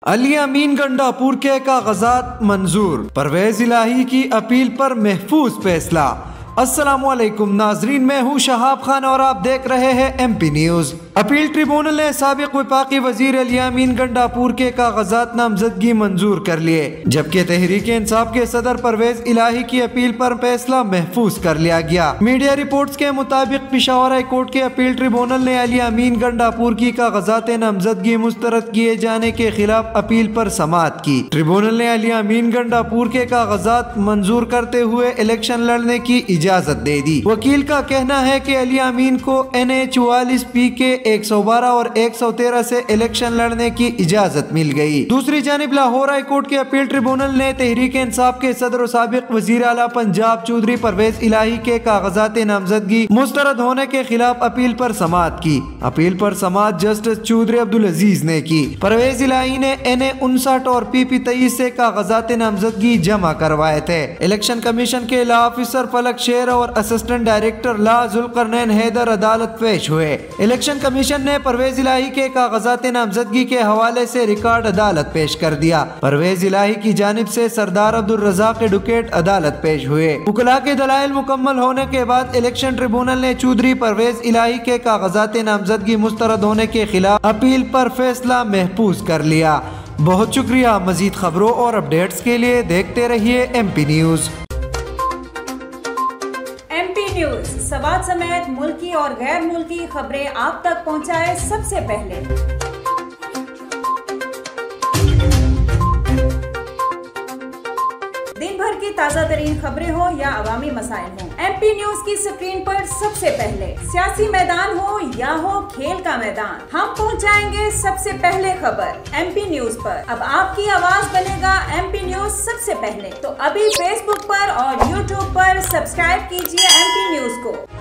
अली अमीन गंडापुर के कागजात मंजूर, परवेज इलाही की अपील पर महफूज फैसला। अस्सलामुअलैकुम नाजरीन, मैं हूँ शहाब खान और आप देख रहे हैं MP न्यूज। अपील ट्रिब्यूनल ने साबिक वफाकी वजीर अली अमीन गंडापुर के कागजात नामजदगी मंजूर कर लिए, जबकि तहरीक इंसाफ के सदर परवेज इलाही की अपील पर फैसला महफूज कर लिया गया। मीडिया रिपोर्ट्स के मुताबिक पेशावर हाई कोर्ट के अपील ट्रिब्यूनल ने अली अमीन गंडापुर की कागजात नामजदगी मुस्तरद किए जाने के खिलाफ अपील पर समाअत की। ट्रिब्यूनल ने अली अमीन गंडापुर के कागजात मंजूर करते हुए इलेक्शन लड़ने की इजाजत दे दी। वकील का कहना है कि अली अमीन को NA 44P के 112 और 113 से इलेक्शन लड़ने की इजाजत मिल गई। दूसरी जानिब लाहौर हाई कोर्ट के अपील ट्रिब्यूनल ने तहरीक इंसाफ के सदर और साबिक वजीर आला पंजाब चौधरी परवेज इलाही के कागजात नामजदगी मुस्तरद होने के खिलाफ अपील पर समाअत की। अपील पर समाअत जस्टिस चौधरी अब्दुल अजीज ने की। परवेज इलाही ने NA 59 और PP 23 से कागजात नामजदगी जमा करवाए थे। इलेक्शन कमीशन के लॉ ऑफिसर फलक शेर और असिस्टेंट डायरेक्टर ला जुल्करनैन हैदर अदालत पेश हुए। इलेक्शन कमीशन ने परवेज इलाही के कागजात नामजदगी के हवाले से रिकॉर्ड अदालत पेश कर दिया। परवेज इलाही की जानिब से सरदार अब्दुल रज़ाक एडवोकेट अदालत पेश हुए। वकला के दलाइल मुकम्मल होने के बाद इलेक्शन ट्रिब्यूनल ने चौधरी परवेज इलाही के कागजात नामजदगी मुस्तरद होने के खिलाफ अपील पर फैसला महफूज कर लिया। बहुत शुक्रिया। मजीद खबरों और अपडेट्स के लिए देखते रहिए MP न्यूज। MP न्यूज सवाल समेत मुल्की और गैर मुल्की खबरें आप तक पहुंचाए सबसे पहले। दिन भर की ताज़ा तरीन खबरें हो या अवामी मसाइल हो, MP न्यूज की स्क्रीन पर सबसे पहले। सियासी मैदान हो या हो खेल का मैदान, हम पहुंचाएंगे सबसे पहले खबर MP न्यूज पर। अब आपकी आवाज बनेगा MP न्यूज सबसे पहले। तो अभी Facebook पर और YouTube पर सब्सक्राइब कीजिए MP न्यूज को।